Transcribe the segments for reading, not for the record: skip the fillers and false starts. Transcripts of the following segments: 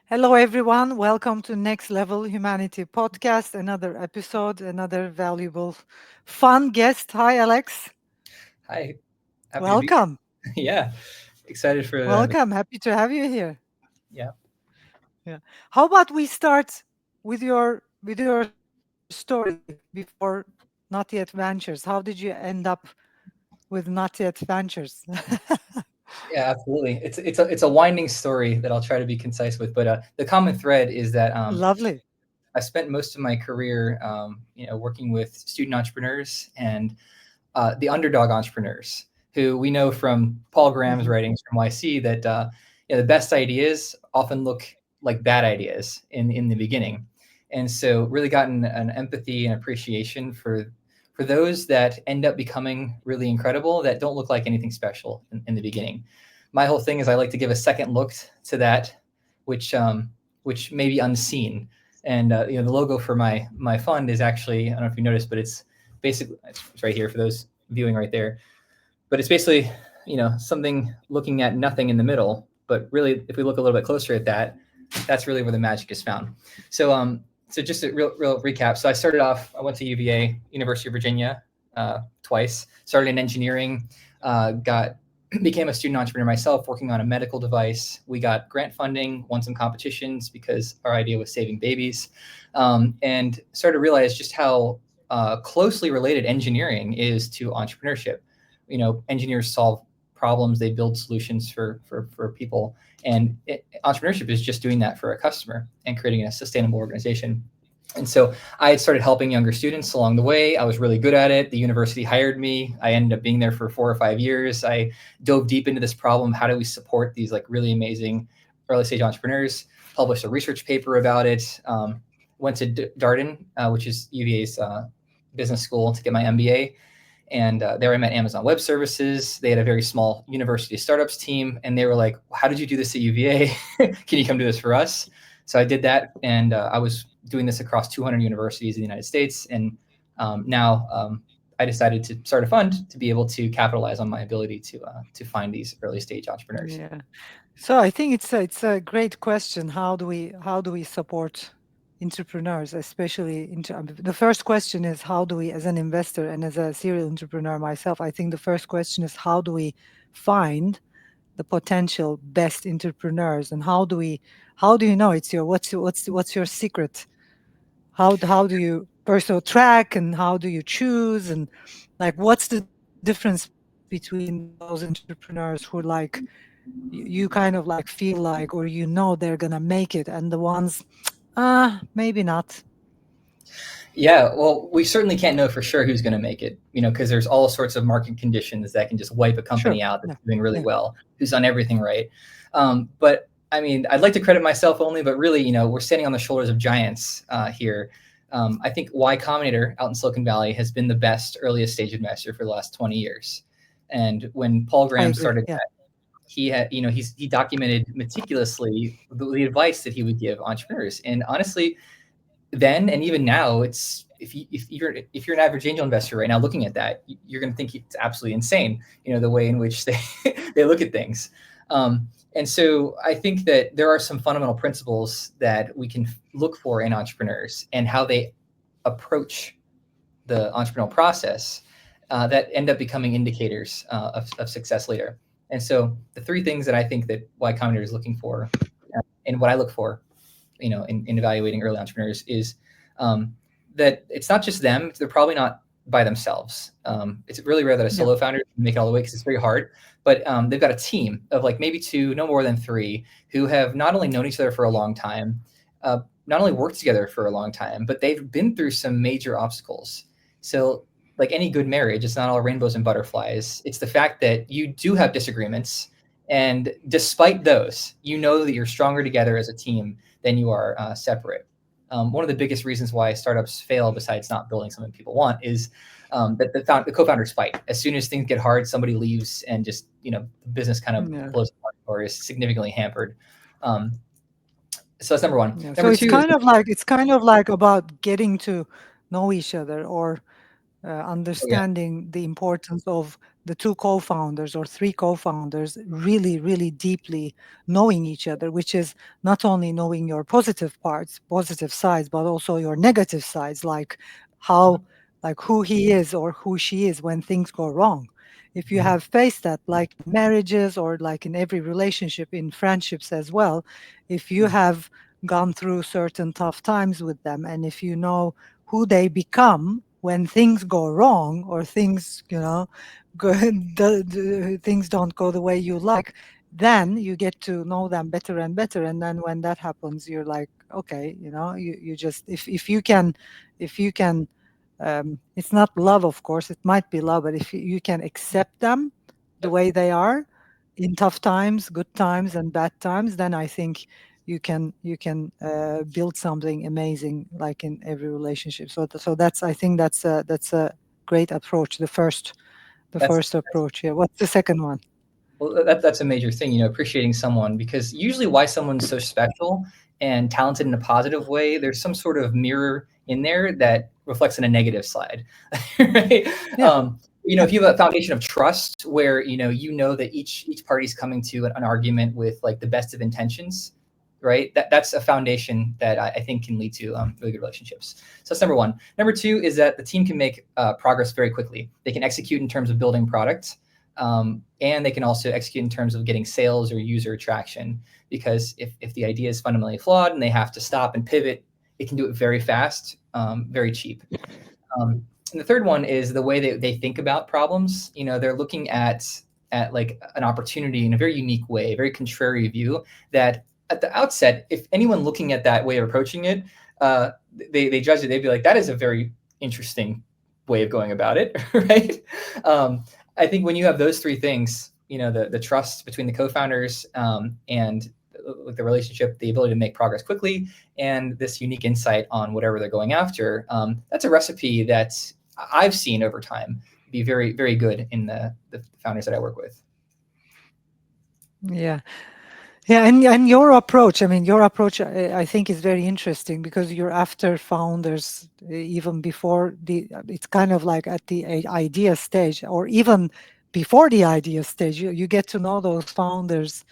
Hello, everyone. Welcome to Next Level Humanity podcast. Another episode, another valuable, fun guest. Hi, Alex. Hi, happy to be Welcome. here. Yeah, excited for the Welcome. Happy to have you here. yeah. Yeah. How about we start with your story before Not Yet Ventures? How did you end up with Not Yet Ventures? Yeah, absolutely. It's a winding story that I'll try to be concise with, but the common thread is that Lovely. I spent most of my career, working with student entrepreneurs and the underdog entrepreneurs who we know from Paul Graham's Mhm. writings from YC that the best ideas often look like bad ideas in the beginning, and so really gotten an empathy and appreciation for those that end up becoming really incredible that don't look like anything special in the beginning. My whole thing is I like to give a second look to that, which which may be unseen. And the logo for my fund is actually, I don't know if you noticed, but it's basically it's right here for those viewing right there. But it's basically something looking at nothing in the middle. But really, if we look a little bit closer at that, that's really where the magic is found. So just a real recap. So I started off. I went to UVA, University of Virginia, twice. Started in engineering. Got became a student entrepreneur myself, working on a medical device. We got grant funding, won some competitions because our idea was saving babies, and started to realize just how closely related engineering is to entrepreneurship. Engineers solve problems, they build solutions for people, and entrepreneurship is just doing that for a customer and creating a sustainable organization. And so I had started helping younger students along the way. I was really good at it. The university hired me. I ended up being there for 4 or 5 years. I dove deep into this problem. How do we support these like really amazing early stage entrepreneurs? Published a research paper about it. Went to Darden, which is UVA's business school, to get my MBA. And there I met Amazon Web Services. They had a very small university startups team, and they were like, "How did you do this at UVA? Can you come do this for us?" So I did that, and I was doing this across 200 universities in the United States. And now I decided to start a fund to be able to capitalize on my ability to find these early stage entrepreneurs. Yeah. So I think it's a great question. How do we support entrepreneurs, especially the first question is how do we, as an investor and as a serial entrepreneur myself, I think the first question is how do we find the potential best entrepreneurs, and how do you know it's your what's your secret? How do you personal track, and how do you choose, and like what's the difference between those entrepreneurs who like you kind of like feel like, or they're gonna make it, and the ones maybe not. Yeah, well, we certainly can't know for sure who's going to make it, because there's all sorts of market conditions that can just wipe a Sure. company out that's Yeah. doing really Yeah. well, who's done everything right. But I mean, I'd like to credit myself only, but really, we're standing on the shoulders of giants here. I think Y Combinator out in Silicon Valley has been the best earliest stage investor for the last 20 years. And when Paul I Graham agree. started Yeah. that, he documented meticulously the advice that he would give entrepreneurs. And honestly, then and even now, it's if you're an average angel investor right now looking at that, you're going to think it's absolutely insane, the way in which they they look at things. And so I think that there are some fundamental principles that we can look for in entrepreneurs and how they approach the entrepreneurial process that end up becoming indicators of success later. And so the three things that I think that Y Combinator is looking for, and what I look for, in evaluating early entrepreneurs is um, that it's not just them. They're probably not by themselves. It's really rare that a Yeah. solo founder can make it all the way because it's very hard. But they've got a team of like maybe two, no more than three, who have not only known each other for a long time, uh, not only worked together for a long time, but they've been through some major obstacles. So, like any good marriage, it's not all rainbows and butterflies. It's the fact that you do have disagreements, and despite those, you know that you're stronger together as a team than you are separate. One of the biggest reasons why startups fail, besides not building something people want, is that the co-founders fight. As soon as things get hard, somebody leaves, and just the business kind of Yeah. blows apart or is significantly hampered. Um, so that's number one. Yeah. So Number it's two is kind of like about getting to know each other, or oh yeah, understanding the importance of the two co-founders or three co-founders really, really deeply knowing each other, which is not only knowing your positive parts, positive sides, but also your negative sides, like how, Mhm. like who he is or who she is when things go wrong. If you Mhm. have faced that, like in marriages or like in every relationship, in friendships as well, if you Mhm. have gone through certain tough times with them, and if you know who they become when things go wrong or things, go, things don't go the way you like, then you get to know them better and better. And then when that happens, you're like, okay, you just, if you can, if you can, it's not love, of course, it might be love, but if you can accept them the Yep. way they are in tough times, good times, and bad times, then I think you can build something amazing, like in every relationship. So that's, I think that's a great approach. The That's first approach. Yeah. What's the second one? Well, that's a major thing, appreciating someone, because usually why someone's so special and talented in a positive way, there's some sort of mirror in there that reflects in a negative side, right? Yeah. Yeah. If you have a foundation of trust where that each party's coming to an argument with like the best of intentions, right? That's a foundation that I think can lead to really good relationships. So that's number one. Number two is that the team can make progress very quickly. They can execute in terms of building products. And they can also execute in terms of getting sales or user traction, because if the idea is fundamentally flawed and they have to stop and pivot, it can do it very fast, very cheap. And the third one is the way they think about problems. They're looking at like an opportunity in a very unique way, a very contrary view, that at the outset, if anyone looking at that way of approaching it, uh, they judge it, they'd be like, that is a very interesting way of going about it, right? Um, I think when you have those three things, the trust between the co-founders, and the relationship, the ability to make progress quickly, and this unique insight on whatever they're going after, that's a recipe that I've seen over time be very, very good in the founders that I work with. Yeah. Yeah, and your approach, I mean, your approach, I think is very interesting, because you're after founders even before it's kind of like at the idea stage, or even before the idea stage. You get to know those founders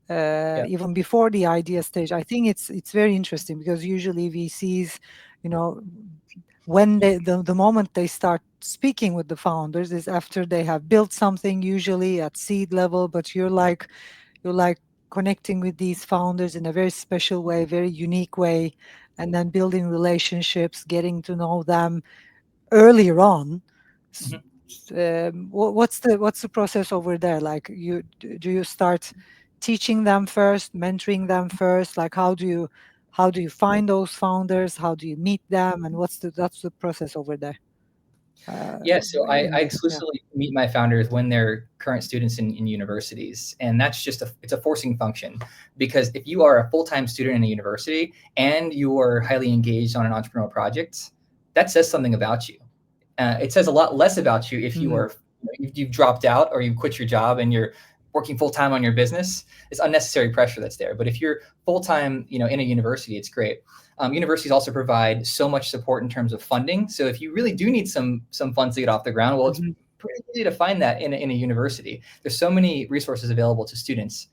Yeah. even before the idea stage. I think it's very interesting, because usually VCs, you know, when the moment they start speaking with the founders is after they have built something, usually at seed level. But you're like connecting with these founders in a very special way, very unique way, and then building relationships, getting to know them earlier on. Mhm. What's the process over there? Like, do you start teaching them first, mentoring them first? Like, how do you find those founders? How do you meet them? And that's the process over there? Uh, Yeah, so I, in I the Yeah. exclusively meet my founders when they're current students in universities, and that's just it's a forcing function, because if you are a full-time student in a university and you are highly engaged on an entrepreneurial project, that says something about you. It says a lot less about you if Mm, you've dropped out or you quit your job and you're working full time on your business. It's unnecessary pressure that's there. But if you're full time, in a university, it's great. Universities also provide so much support in terms of funding. So if you really do need some funds to get off the ground, well, it's mhm. pretty easy to find that in a university. There's so many resources available to students,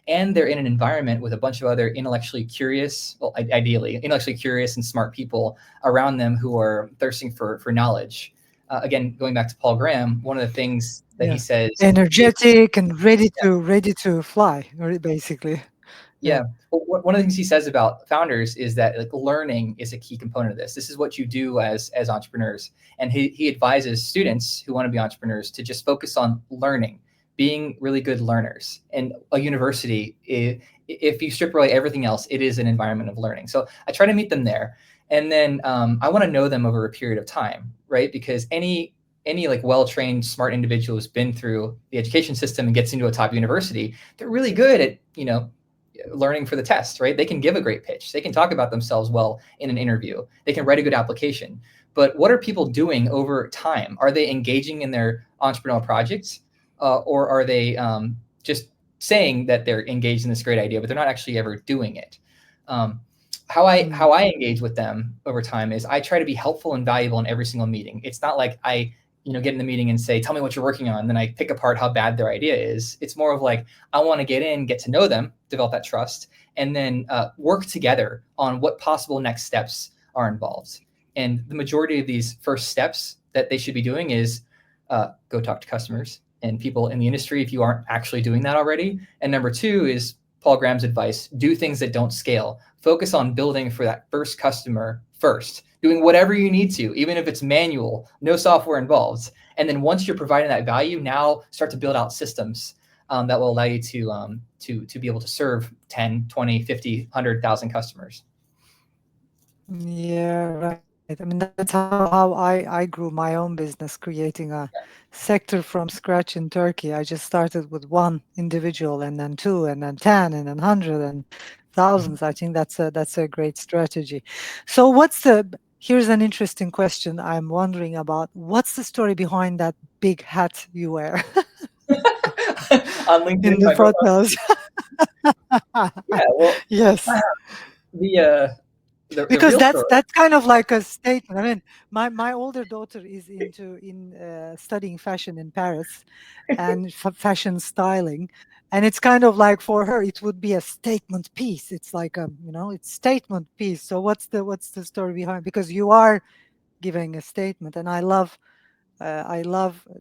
and they're in an environment with a bunch of other intellectually curious, well, ideally intellectually curious and smart people around them who are thirsting for knowledge. Again, going back to Paul Graham, one of the things that he Yeah, says is, energetic and ready to fly, basically. yeah. Yeah. Well, one of the things he says about founders is that like learning is a key component of this. This is what you do as entrepreneurs, and he advises students who want to be entrepreneurs to just focus on learning, being really good learners. And a university, if you strip away everything else, it is an environment of learning. So I try to meet them there, and then I want to know them over a period of time, right? Because any like well-trained smart individual who's been through the education system and gets into a top university, they're really good at learning for the test, right? They can give a great pitch. They can talk about themselves well in an interview. They can write a good application. But what are people doing over time? Are they engaging in their entrepreneurial projects, or are they just saying that they're engaged in this great idea, but they're not actually ever doing it? Um, how I Mm, how I engage with them over time is I try to be helpful and valuable in every single meeting. It's not like I get in the meeting and say, tell me what you're working on. And then I pick apart how bad their idea is. It's more of like, I want to get in, get to know them, develop that trust, and then work together on what possible next steps are involved. And the majority of these first steps that they should be doing is go talk to customers and people in the industry if you aren't actually doing that already. And number two is Paul Graham's advice: do things that don't scale. Focus on building for that first customer first, doing whatever you need to, even if it's manual, no software involved. And then once you're providing that value, now start to build out systems that will allow you to be able to serve 10, 20, 50, 100,000 customers. Yeah, right. I mean, that's how I grew my own business, creating a sector from scratch in Turkey. I just started with one individual, and then two, and then 10, and then 100, and thousands. I think that's a great strategy. So here's an interesting question I'm wondering about. What's the story behind that big hat you wear On LinkedIn, in the my profile. photos? Yeah, well, Yes. the the Because real that's story. that's kind of like a statement. I mean, my older daughter is in studying fashion in Paris, and fashion styling, and it's kind of like for her it would be a statement piece. It's like it's statement piece. So what's the story behind? Because you are giving a statement, and I love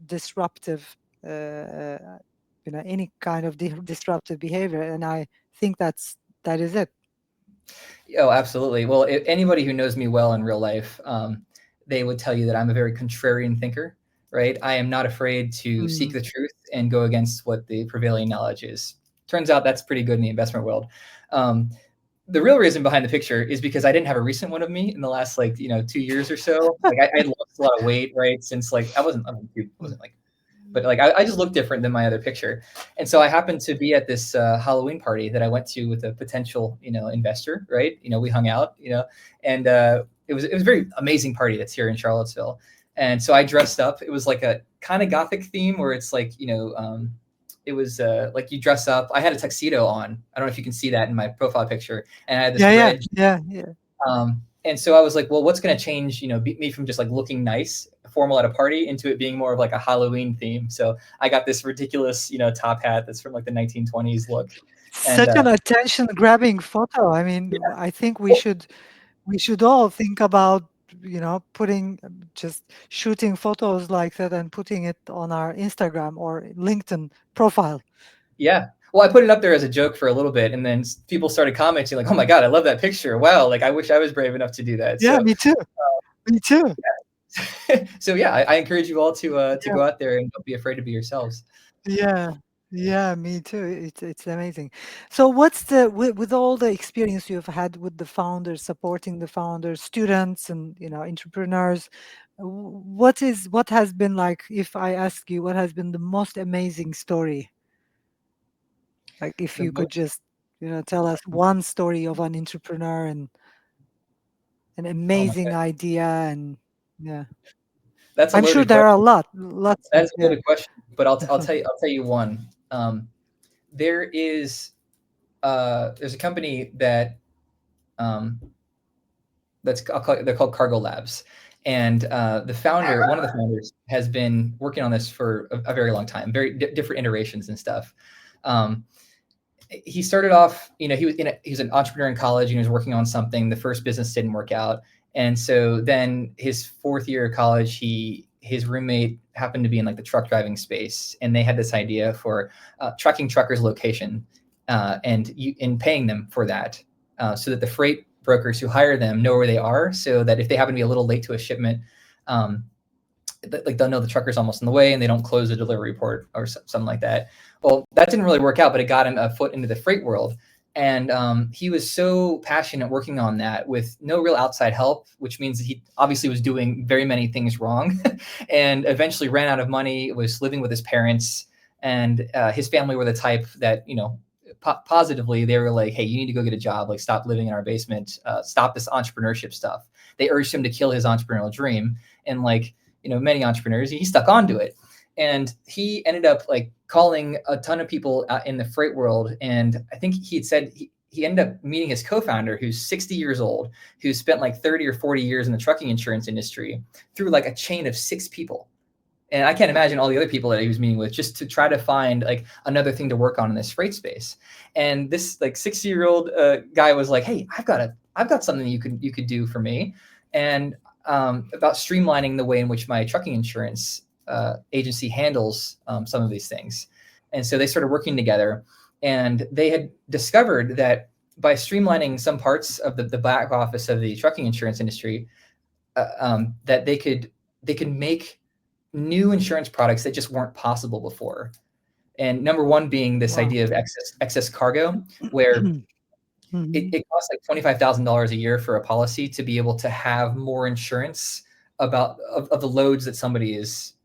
disruptive, any kind of disruptive behavior, and I think that is it. Oh, absolutely. Well, anybody who knows me well in real life, they would tell you that I'm a very contrarian thinker, right? I am not afraid to seek Mm. the truth and go against what the prevailing knowledge is. Turns out that's pretty good in the investment world. Um, the real reason behind the picture is because I didn't have a recent one of me in the last 2 years or so. Like I had lost a lot of weight, right? Since I wasn't like, but like I just looked different than my other picture. And so I happened to be at this Halloween party that I went to with a potential, investor, right? We hung out, and it was a very amazing party that's here in Charlottesville. And so I dressed up. It was like a kind of gothic theme where it's like, it was like you dress up. I had a tuxedo on. I don't know if you can see that in my profile picture. And I had this Yeah, yeah, red. yeah, yeah. And so I was like, well, what's going to change, me from just like looking nice, formal at a party into it being more of like a Halloween theme. So I got this ridiculous, top hat that's from like the 1920s look. And Such an attention-grabbing photo. I mean, I think we should all think about, putting just shooting photos like that and putting it on our Instagram or LinkedIn profile. yeah, well, I put it up there as a joke for a little bit, and then people started commenting like, "Oh my god, I love that picture! Wow, like I wish I was brave enough to do that." Yeah, So, me too. Me too. so yeah, I encourage you all to Yeah, go out there and don't be afraid to be yourselves. yeah, yeah, me too. It's amazing. So with all the experience you've had with the founders, supporting the founders, students, and entrepreneurs, what has been like, if I ask you, what has been the most amazing story? Like if The you could most, just, tell us one story of an entrepreneur and an oh my amazing god, idea, and yeah. that's a I'm sure loaded there are a question. lot, lots of, That's a yeah. loaded question, but I'll tell you one. There is there's a company that um, they're called Cargo Labs, and one of the founders, has been working on this for a very long time, very different iterations and stuff. Um, he started off, he was an entrepreneur in college, and he was working on something. The first business didn't work out, and so then his fourth year of college, his roommate happened to be in like the truck driving space, and they had this idea for tracking truckers' location, and paying them for that, so that the freight brokers who hire them know where they are, so that if they happen to be a little late to a shipment, um, like they'll know the trucker's almost on the way and they don't close the delivery port or something like that. Well, that didn't really work out, but it got him a foot into the freight world. And he was so passionate working on that with no real outside help, which means that he obviously was doing very many things wrong, and eventually ran out of money, was living with his parents. And his family were the type that, positively, they were like, hey, you need to go get a job, like stop living in our basement, stop this entrepreneurship stuff. They urged him to kill his entrepreneurial dream. And like, many entrepreneurs, he stuck onto it. And he ended up like calling a ton of people in the freight world. And I think he had said he ended up meeting his co-founder, who's 60 years old, who spent like 30 or 40 years in the trucking insurance industry, through like a chain of 6 people. And I can't imagine all the other people that he was meeting with just to try to find like another thing to work on in this freight space. And this like 60-year-old guy was like, "Hey, I've got something you could do for me," and about streamlining the way in which my trucking insurance agency handles some of these things. And so they started working together, and they had discovered that by streamlining some parts of the back office of the trucking insurance industry, that they could make new insurance products that just weren't possible before. And number one being this Wow. idea of excess cargo, where Mhm. it costs like $25,000 a year for a policy to be able to have more insurance about of the loads that somebody is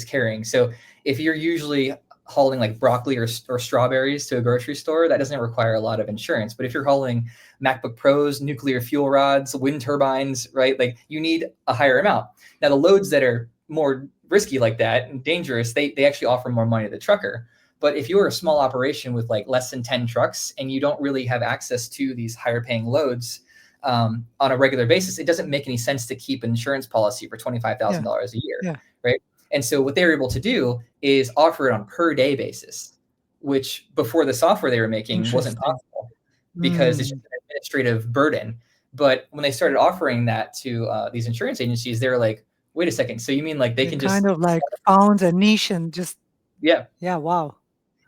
carrying. So if you're usually hauling like broccoli or strawberries to a grocery store, that doesn't require a lot of insurance. But if you're hauling MacBook Pros, nuclear fuel rods, wind turbines, right? Like you need a higher amount. Now the loads that are more risky like that and dangerous, they actually offer more money to the trucker. But if you're a small operation with like less than 10 trucks and you don't really have access to these higher paying loads on a regular basis, it doesn't make any sense to keep an insurance policy for Yeah. $25,000 a year, Yeah. right? And so what they were able to do is offer it on per day basis, which before the software they were making wasn't Interesting. possible because it's just Mm. an administrative burden. But when they started offering that to these insurance agencies, they were like, wait a second, so you mean like they They can kind just, of like found a niche and just, yeah. yeah, wow.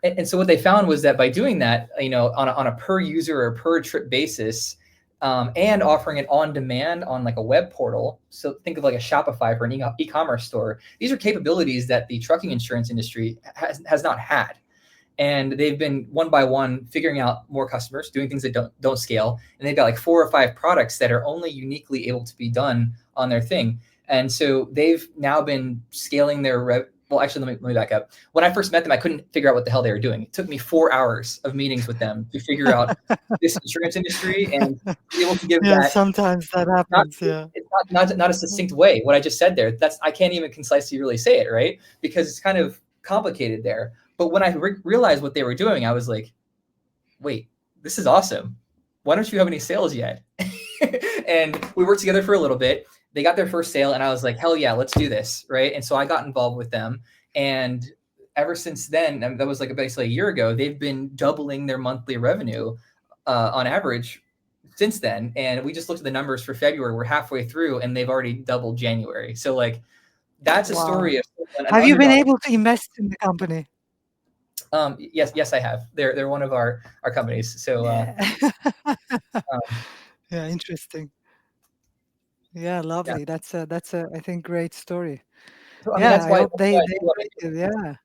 And so what they found was that by doing that, you know, on a per user or per trip basis, and offering it on demand on like a web portal. So think of like a Shopify for an e-commerce store. These are capabilities that the trucking insurance industry has not had. And they've been one by one figuring out more customers, doing things that don't scale. And they've got like 4 or 5 products that are only uniquely able to be done on their thing. And so they've now been scaling their well, actually, let me back up. When I first met them, I couldn't figure out what the hell they were doing. It took me 4 hours of meetings with them to figure out this insurance industry and be able to give Yeah, that sometimes that not happens. Yeah. it's not a succinct way. What I just said there, that's I can't even concisely really say it, right? Because it's kind of complicated there. But when I realized what they were doing, I was like, wait, this is awesome. Why don't you have any sales yet? And we worked together for a little bit. They got their first sale, and I was like, hell yeah, let's do this, right? And so I got involved with them, and ever since then, and that was like basically a year ago, they've been doubling their monthly revenue on average since then. And we just looked at the numbers for February. We're halfway through, and they've already doubled January. So like, that's a Wow. story of an Have you been underdog. able to invest in the company? Yes, I have. They're one of our companies. So Yeah. um, Yeah, interesting. Yeah, yeah. lovely. That's a I think great story. So I mean, Yeah, that's I why hope I they do what I make do. it. Yeah.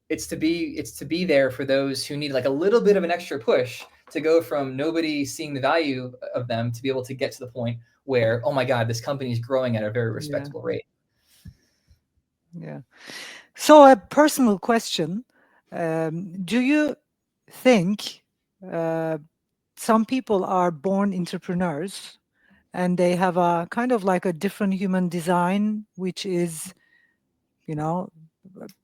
It's to be there for those who need like a little bit of an extra push to go from nobody seeing the value of them to be able to get to the point where, oh my God, this company is growing at a very Yeah. respectable rate. Yeah. So a personal question. Do you think uh, some people are born entrepreneurs and they have a kind of like a different human design, which is, you know,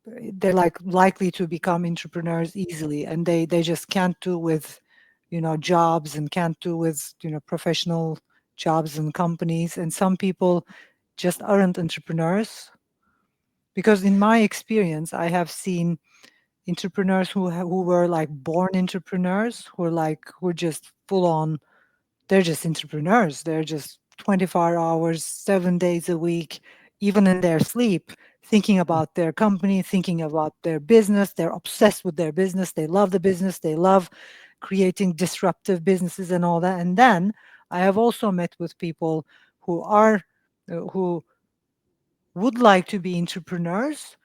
they're like likely to become entrepreneurs easily and they just can't do with, jobs and can't do with, professional jobs and companies. And some people just aren't entrepreneurs because in my experience, I have seen entrepreneurs who were like born entrepreneurs who are just full on, they're just entrepreneurs. They're just 24 hours, 7 days a week, even in their sleep, thinking about their company, thinking about their business. They're obsessed with their business. They love the business. They love creating disruptive businesses and all that. And then I have also met with people who are who would like to be entrepreneurs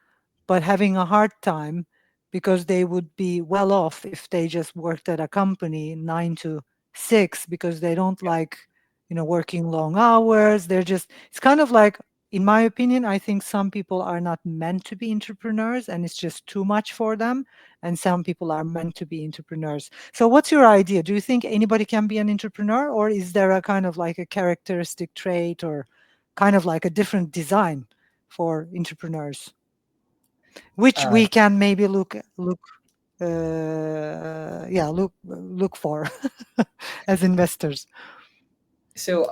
but having a hard time because they would be well off if they just worked at a company 9 to 6 because they don't like, working long hours. They're just, it's kind of like, in my opinion, I think some people are not meant to be entrepreneurs and it's just too much for them. And some people are meant to be entrepreneurs. So, what's your idea? Do you think anybody can be an entrepreneur, or is there a kind of like a characteristic trait or kind of like a different design for entrepreneurs? Which Uh, we can maybe look for as investors. so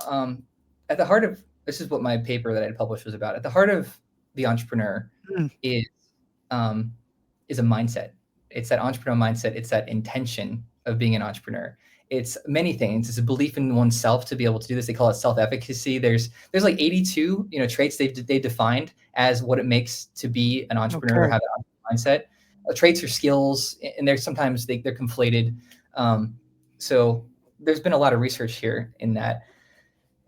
at the heart of this is what my paper that I published was about. At the heart of the entrepreneur Mm. is um, is a mindset. It's that entrepreneurial mindset. It's that intention of being an entrepreneur. It's many things. It's a belief in oneself to be able to do this. They call it self-efficacy. There's like 82 traits they defined as what it makes to be an entrepreneur or Okay. have an entrepreneur mindset. Traits or skills, and there's sometimes they're conflated. So there's been a lot of research here in that.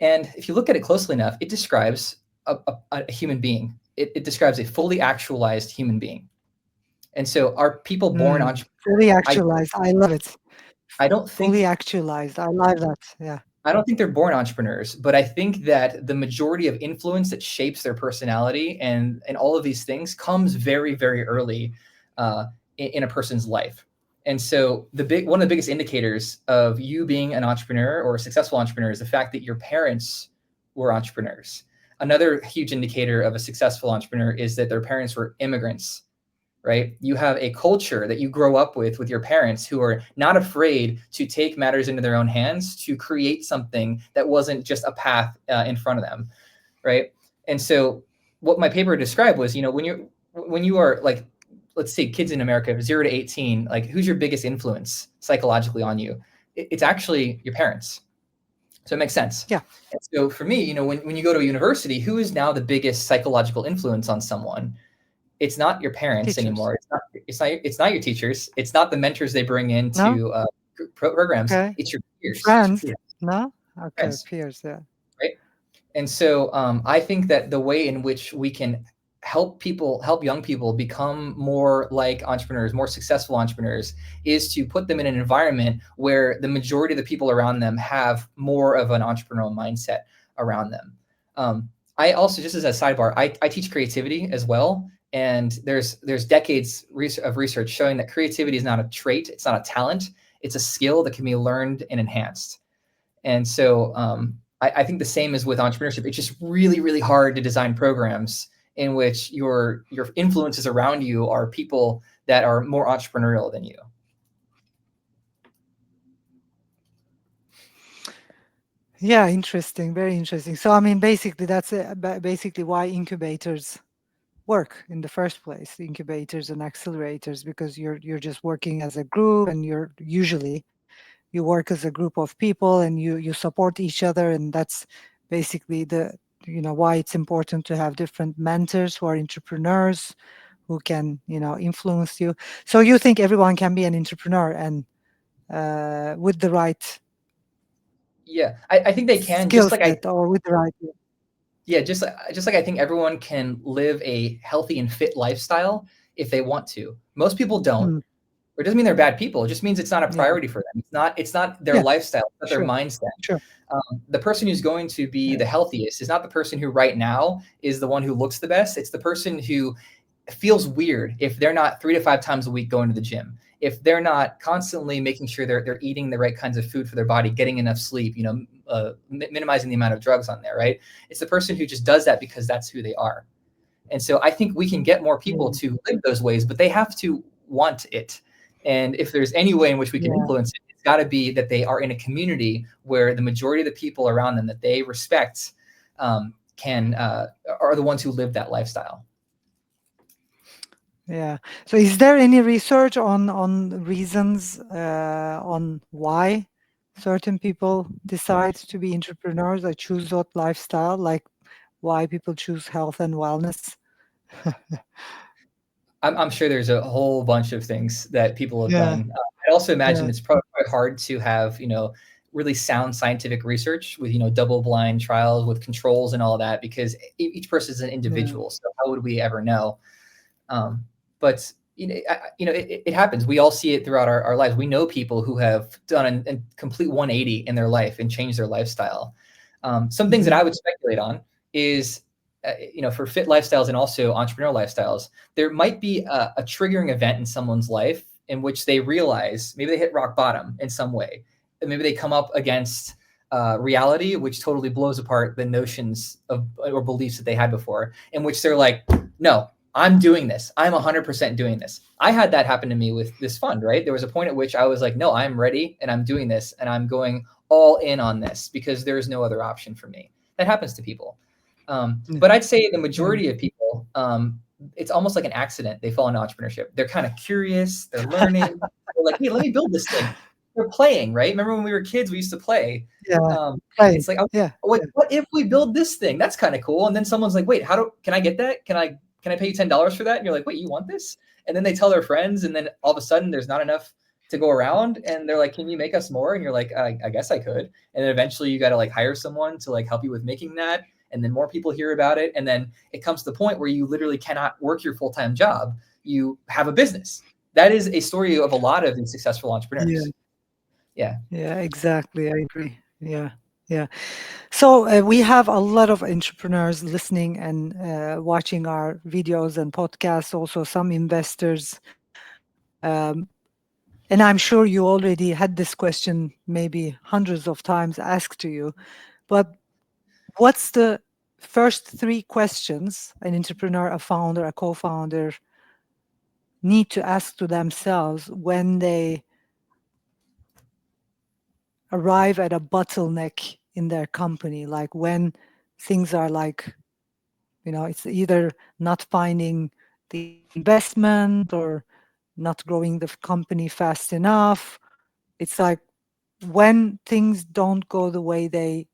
And if you look at it closely enough, it describes a human being. It describes a fully actualized human being. And so are people born Fully entrepreneurs? actualized. I love it. I don't Fully think actualized. I love that. Yeah. I don't think they're born entrepreneurs, but I think that the majority of influence that shapes their personality and all of these things comes very, very early in a person's life. And so one of the biggest indicators of you being an entrepreneur or a successful entrepreneur is the fact that your parents were entrepreneurs. Another huge indicator of a successful entrepreneur is that their parents were immigrants, right? You have a culture that you grow up with your parents who are not afraid to take matters into their own hands to create something that wasn't just a path in front of them, right? And so what my paper described was, when you are like, let's say kids in America, 0 to 18, like who's your biggest influence psychologically on you? It's actually your parents. So it makes sense. Yeah. And so for me, when you go to a university, who is now the biggest psychological influence on someone? It's not your parents Teachers. anymore. It's not your teachers. It's not the mentors they bring No? into programs. Okay. It's your peers. It's your Friends? peers. No? Okay. Friends, Peers. Yeah. right? And so I think that the way in which we can help young people become more like entrepreneurs, more successful entrepreneurs, is to put them in an environment where the majority of the people around them have more of an entrepreneurial mindset around them. I also, just as a sidebar, I teach creativity as well. And there's decades of research showing that creativity is not a trait, it's not a talent, it's a skill that can be learned and enhanced. And so I think the same is with entrepreneurship. It's just really, really hard to design programs in which your influences around you are people that are more entrepreneurial than you. Yeah. Interesting. Very interesting. So, I mean, basically, that's basically why incubators work in the first place, incubators and accelerators, because you're just working as a group, and you work as a group of people, and you support each other, and that's basically why it's important to have different mentors who are entrepreneurs, who can influence you. So you think everyone can be an entrepreneur, and with the right Yeah, I think they can, skill just like I set, or with the right. yeah, just like I think everyone can live a healthy and fit lifestyle if they want to. Most people don't. Mm, Or it doesn't mean they're bad people. It just means it's not a yeah, priority for them. It's not their yeah, lifestyle, it's not their sure, mindset. sure, The person who's going to be yeah, the healthiest is not the person who right now is the one who looks the best. It's the person who feels weird if they're not 3 to 5 times a week going to the gym, if they're not constantly making sure they're eating the right kinds of food for their body, getting enough sleep, minimizing the amount of drugs on there, right? It's the person who just does that because that's who they are. And so I think we can get more people yeah, to live those ways, but they have to want it. And if there's any way in which we can yeah. influence it, it's got to be that they are in a community where the majority of the people around them that they respect can are the ones who live that lifestyle. Yeah. So is there any research on reasons on why certain people decide to be entrepreneurs or choose that lifestyle, like why people choose health and wellness? I'm sure there's a whole bunch of things that people have Yeah, done. I also imagine yeah, it's probably hard to have, really sound scientific research with, double blind trials with controls and all that, because each person is an yeah, individual. So how would we ever know? But it happens. We all see it throughout our lives. We know people who have done a complete 180 in their life and changed their lifestyle. Some things that mhm, I would speculate on is, for fit lifestyles and also entrepreneurial lifestyles, there might be a triggering event in someone's life in which they realize maybe they hit rock bottom in some way, and maybe they come up against reality, which totally blows apart the notions of or beliefs that they had before, in which they're like, no, I'm doing this. I'm 100% doing this. I had that happen to me with this fund, right? There was a point at which I was like, no, I'm ready and I'm doing this and I'm going all in on this because there is no other option for me. That happens to people. Yeah. But I'd say the Yeah. majority of people, it's almost like an accident. They fall into entrepreneurship. They're kind of curious. They're learning. They're like, hey, let me build this thing. They're playing, right? Remember when we were kids, we used to play. Yeah. It's Right. like, oh, Yeah. wait, Yeah. what if we build this thing? That's kind of cool. And then someone's like, wait, can I get that? Can I pay you $10 for that? And you're like, wait, you want this? And then they tell their friends, and then all of a sudden there's not enough to go around, and they're like, can you make us more? And you're like, I guess I could. And then eventually you got to like hire someone to like help you with making that, and then more people hear about it, and then it comes to the point where you literally cannot work your full-time job. You have a business. That is a story of a lot of these successful Yeah. entrepreneurs. Yeah. Yeah. Exactly. I agree. Yeah. Yeah. So we have a lot of entrepreneurs listening and watching our videos and podcasts. Also, some investors. And I'm sure you already had this question maybe hundreds of times asked to you. But what's the first three questions an entrepreneur, a founder, a co-founder need to ask to themselves when they arrive at a bottleneck in their company? Like when things are like, it's either not finding the investment or not growing the company fast enough. It's like when things don't go the way they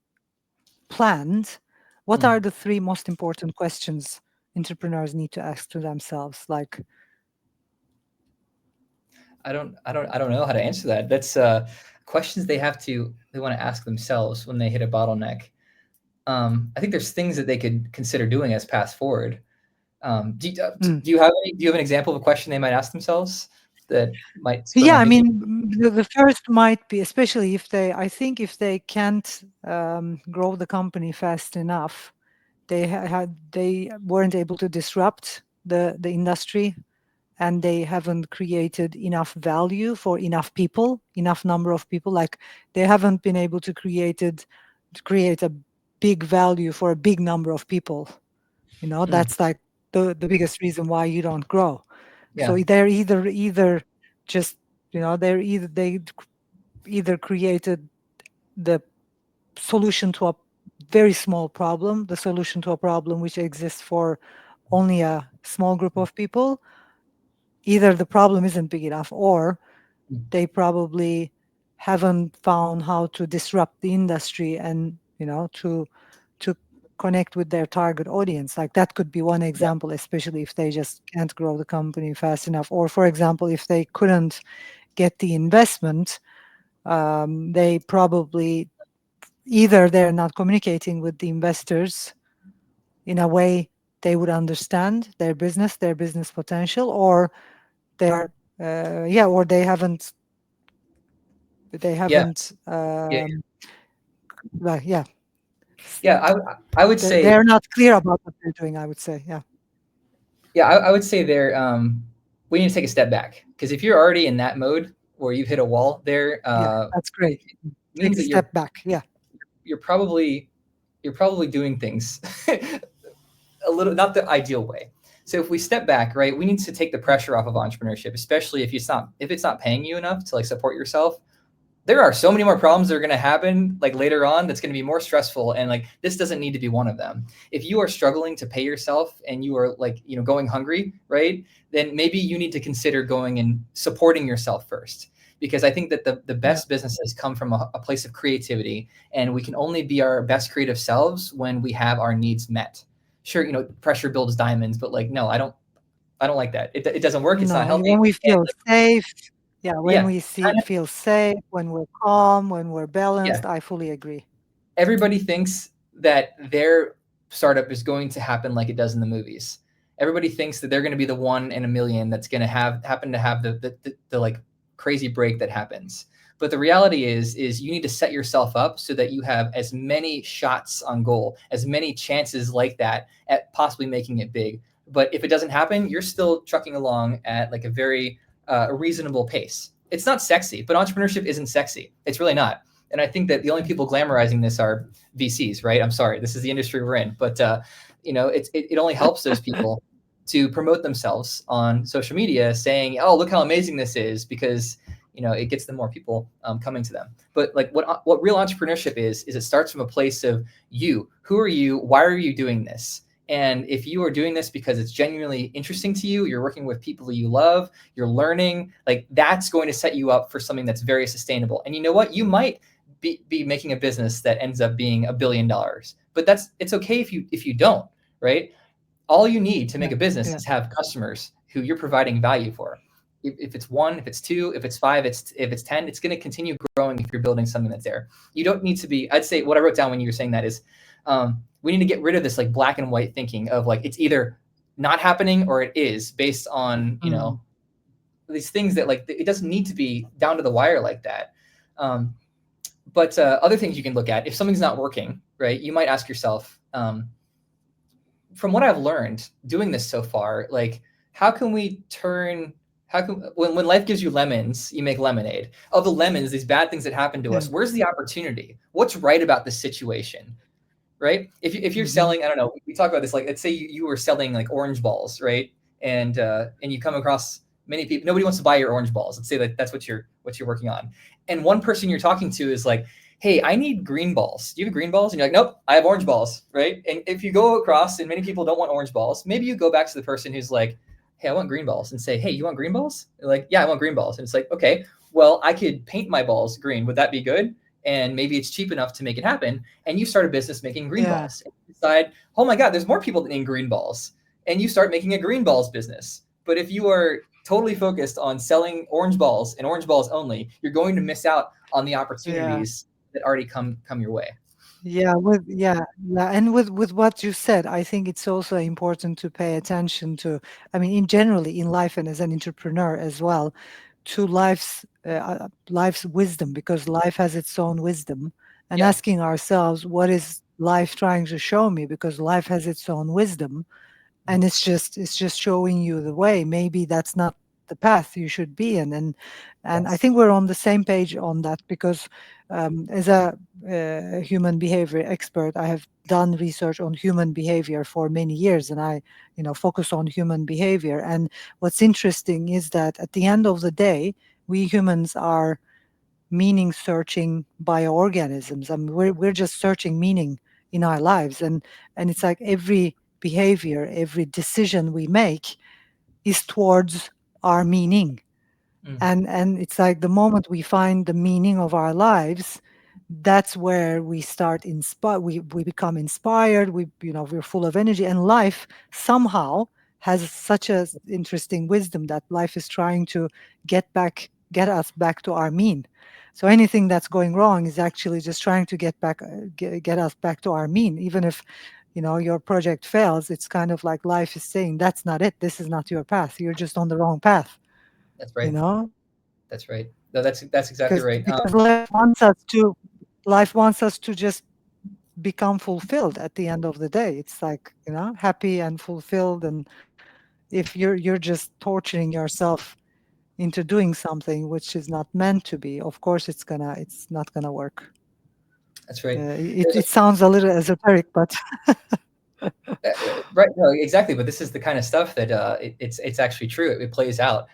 planned, what Hmm. are the three most important questions entrepreneurs need to ask to themselves? Like, I don't know how to answer that. That's questions they want to ask themselves when they hit a bottleneck. I think there's things that they could consider doing as paths forward. mm. Do you have an example of a question they might ask themselves that might spur Yeah, my I thinking? mean, the first might be, especially if I think if they can't grow the company fast enough, they weren't able to disrupt the industry, and they haven't created enough value for enough people, enough number of people. Like they haven't been able to create a big value for a big number of people. Hmm. That's like the biggest reason why you don't grow. So Yeah, they're either just they either created the solution to a very small problem, the solution to a problem which exists for only a small group of people. Either the problem isn't big enough, or they probably haven't found how to disrupt the industry and to connect with their target audience. Like that could be one yeah, example, especially if they just can't grow the company fast enough, or for example if they couldn't get the investment. They probably either they're not communicating with the investors in a way they would understand their business potential, or they're or they yeah, haven't yeah, like yeah yeah. I would say they're not clear about what they're doing, I would say. Yeah. yeah, I would say there. We need to take a step back, because if you're already in that mode where you've hit a wall, there Yeah, that's great. Take means a that step back. Yeah. you're probably you're probably doing things a little not the ideal way. So if we step back, right, we need to take the pressure off of entrepreneurship, especially if it's not paying you enough to like support yourself. There are so many more problems that are going to happen like later on that's going to be more stressful, and like this doesn't need to be one of them. If you are struggling to pay yourself and you are like going hungry, right, then maybe you need to consider going and supporting yourself first, because I think that the Yeah. best businesses come from a place of creativity, and we can only be our best creative selves when we have our needs met. Sure, pressure builds diamonds, but like no, I don't like that. It doesn't work. It's not No, healthy. when we And feel like safe, yeah, when yeah, we kind of feel safe, when we're calm, when we're yeah. balanced, I fully agree. Everybody thinks that their startup is going to happen like it does in the movies. Everybody thinks that they're going to be the one in a million that's going to happen to have the like crazy break that happens. But the reality is you need to set yourself up so that you have as many shots on goal, as many chances like that at possibly making it big. But if it doesn't happen, you're still trucking along at like a very reasonable pace. It's not sexy, but entrepreneurship isn't sexy. It's really not. And I think that the only people glamorizing this are VCs, right? I'm sorry, this is the industry we're in, but it only helps those people to promote themselves on social media, saying, "Oh, look how amazing this is," because it gets them more people coming to them. But like what real entrepreneurship is it starts from a place of you. Who are you? Why are you doing this? And if you are doing this because it's genuinely interesting to you, you're working with people you love, you're learning, like that's going to set you up for something that's very sustainable. And you know what? You might be making a business that ends up being $1 billion, but it's okay if you don't, right? All you need to make Yeah, a business yeah, is have customers who you're providing value for. If it's one, if it's two, if it's five, if it's 10, it's going to continue growing if you're building something that's there. You don't need to be, I'd say what I wrote down when you were saying that is we need to get rid of this like black and white thinking of like, it's either not happening or it is based on, mm, these things that like, it doesn't need to be down to the wire like that. Um, but other things you can look at, if something's not working, right, you might ask yourself, from what I've learned doing this so far, like how can we turn how can when life gives you lemons, you make lemonade. Of the lemons, these bad things that happen to yeah, us, where's the opportunity? What's right about the situation? Right? If you're hmm, selling, I don't know, we talk about this like let's say you were selling like orange balls, right? And you come across many people, nobody wants to buy your orange balls. Let's say that that's what you're working on. And one person you're talking to is like, hey, I need green balls. Do you have green balls? And you're like, nope, I have orange balls, right? And if you go across and many people don't want orange balls, maybe you go back to the person who's like, hey, I want green balls, and say, hey, you want green balls? They're like, yeah, I want green balls. And it's like, okay, well, I could paint my balls green. Would that be good? And maybe it's cheap enough to make it happen. And you start a business making green yeah, balls. And you decide, oh my God, there's more people that need green balls. And you start making a green balls business. But if you are totally focused on selling orange balls and orange balls only, you're going to miss out on the yeah. opportunities that already come your way. Yeah, and with what you said, I think it's also important to pay attention to. I mean, in generally in life and as an entrepreneur as well, to life's wisdom, because life has its own wisdom, and Yeah, asking ourselves, what is life trying to show me? Because life has its own wisdom, and it's just showing you the way. Maybe that's not the path you should be in, and I yes, think we're on the same page on that, because as a human behavior expert, I have done research on human behavior for many years, and I focus on human behavior. And what's interesting is that at the end of the day, we humans are meaning searching bioorganisms. I mean, we're just searching meaning in our lives, and it's like every behavior, every decision we make is towards our meaning. mm, And it's like the moment we find the meaning of our lives, that's where we start inspire we become inspired, we're full of energy, and life somehow has such a interesting wisdom that life is trying to get us back to our mean. So anything that's going wrong is actually just trying to get us back to our mean. Even if your project fails, it's kind of like life is saying, that's not it, this is not your path, you're just on the wrong path, that's you right. know That's right. No, that's exactly because right. because life wants us to just become fulfilled at the end of the day. It's like, happy and fulfilled. And if you're just torturing yourself into doing something which is not meant to be, of course it's not gonna work. That's right. It There's a it sounds a little esoteric, but right, no, exactly. But this is the kind of stuff that it's actually true. It plays out.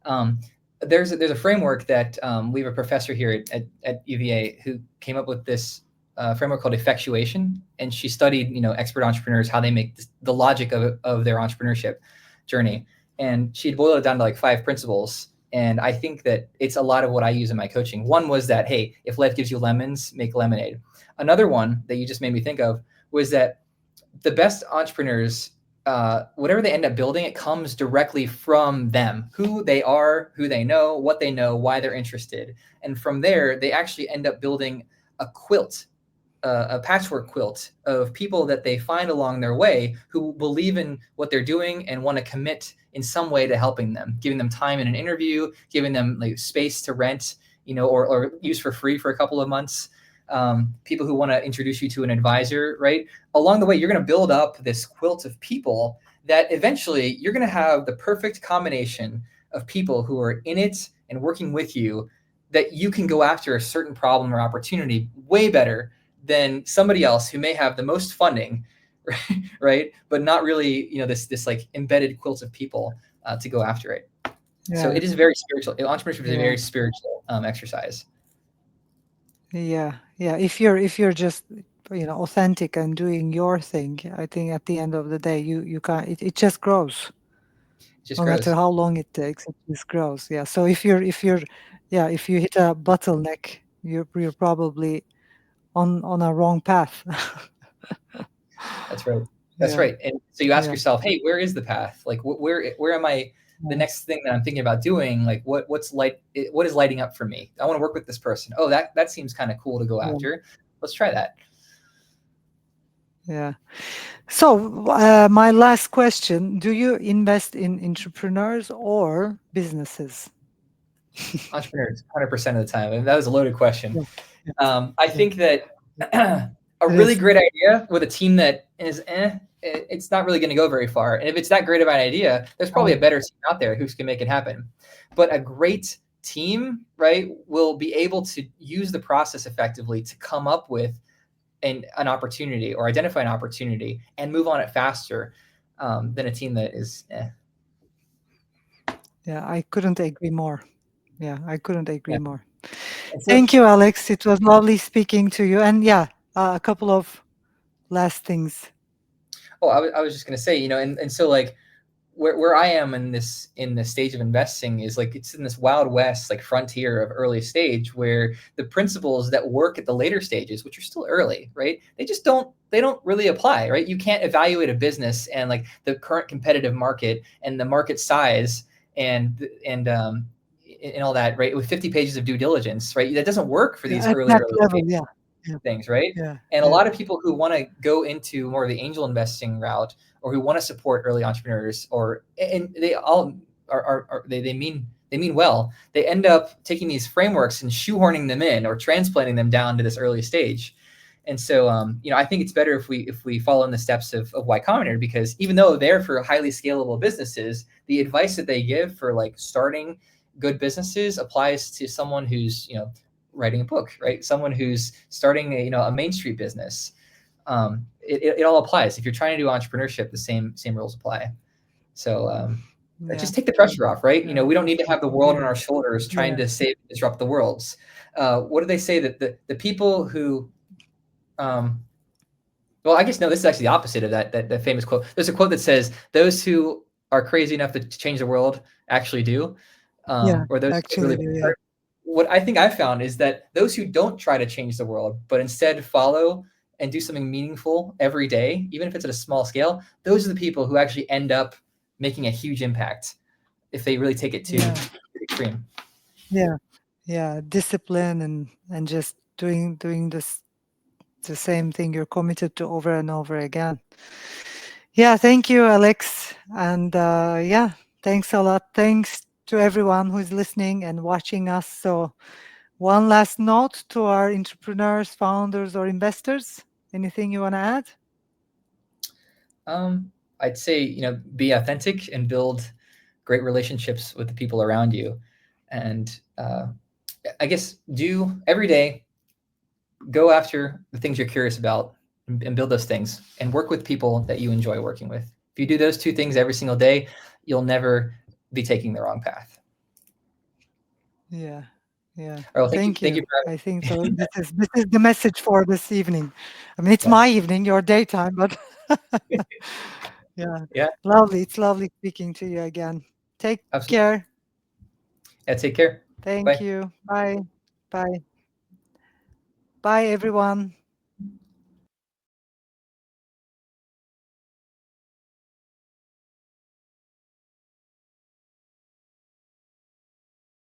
Um, there's a framework that we have a professor here at UVA who came up with this framework called effectuation, and she studied expert entrepreneurs, how they make the logic of their entrepreneurship journey, and she'd boiled it down to like 5 principles. And I think that it's a lot of what I use in my coaching. One was that, hey, if life gives you lemons, make lemonade. Another one that you just made me think of was that the best entrepreneurs, whatever they end up building, it comes directly from them, who they are, who they know, why they're interested. And from there, they actually end up building a quilt, a patchwork quilt of people that they find along their way who believe in what they're doing and want to commit in some way to helping them, giving them time in an interview, giving them like space to rent, or use for free for a couple of months. People who want to introduce you to an advisor, right? Along the way, you're going to build up this quilt of people that eventually you're going to have the perfect combination of people who are in it and working with you, that you can go after a certain problem or opportunity way better than somebody else who may have the most funding, right? But not really, this like embedded quilt of people to go after it. So yeah, it is very spiritual. Entrepreneurship is yeah, very spiritual. exercise. Yeah, yeah. If you're just authentic and doing your thing, I think at the end of the day, you can't. It just grows, It just no matter grows. how long it takes. It just grows. Yeah. So yeah, if you hit a bottleneck, you're probably on a wrong path. That's right. That's Yeah, right. And so you ask yeah, yourself, hey, where is the path? Like, where am I? The yeah, next thing that I'm thinking about doing, like, what is lighting up for me? I want to work with this person. Oh, that seems kind of cool to go yeah, after. Let's try that. yeah. So, my last question: do you invest in entrepreneurs or businesses? Entrepreneurs, 100% of the time. And that was a loaded question. Yeah, yeah, I yeah. think that a It really is. great idea with a team that is it's not really going to go very far. And if it's that great of an idea, there's probably a better team out there who can make it happen. But a great team, right, will be able to use the process effectively to come up with an opportunity or identify an opportunity and move on it faster than a team that is. Yeah, I couldn't agree more. Yeah, I couldn't Yeah. agree more. And so, Thank you, Alex. It was lovely speaking to you. And yeah, a couple of last things. oh, I was just going to say, and so like where I am in this stage of investing is like it's in this wild west like frontier of early stage where the principles that work at the later stages, which are still early, right? They don't really apply, right? You can't evaluate a business and like the current competitive market and the market size and all that, right? With 50 pages of due diligence, right? That doesn't work for Yeah, these at that early level. stage Yeah, yeah, things, right? yeah, And a yeah, lot of people who want to go into more of the angel investing route or who want to support early entrepreneurs or and they all they mean well. They end up taking these frameworks and shoehorning them in or transplanting them down to this early stage. And so, I think it's better if we follow in the steps of Y Combinator because even though they're for highly scalable businesses, the advice that they give for like starting good businesses applies to someone who's writing a book, right? Someone who's starting a Main Street business. It all applies. If you're trying to do entrepreneurship, the same rules apply. So yeah, just take the pressure off, right? yeah, We don't need to have the world on yeah, our shoulders trying yeah, to save and disrupt the worlds. What do they say that the people who um, well, I guess no. This is actually the opposite of that famous quote. There's a quote that says, "Those who are crazy enough to change the world actually do," yeah. or those who Actually, really. yeah, What I think I've found is that those who don't try to change the world, but instead follow and do something meaningful every day, even if it's at a small scale, those are the people who actually end up making a huge impact if they really take it to yeah, the extreme. yeah, yeah. Discipline and just doing the same thing you're committed to over and over again. Yeah, thank you, Alex. And yeah, thanks a lot. Thanks to everyone who's listening and watching us. So, one last note to our entrepreneurs, founders, or investors. Anything you want to add? I'd say be authentic and build great relationships with the people around you, and I guess do every day go after the things you're curious about and build those things and work with people that you enjoy working with. If you do those two things every single day, you'll never be taking the wrong path. Yeah, yeah. All right, well, Thank thank you you. for I think so. This is the message for this evening. I mean, it's having. my evening, your daytime, but Yeah, yeah, yeah, lovely. It's lovely speaking to you again. Take absolutely. care. Yeah, take care. Thank Bye. you. Bye. Bye. Bye, everyone.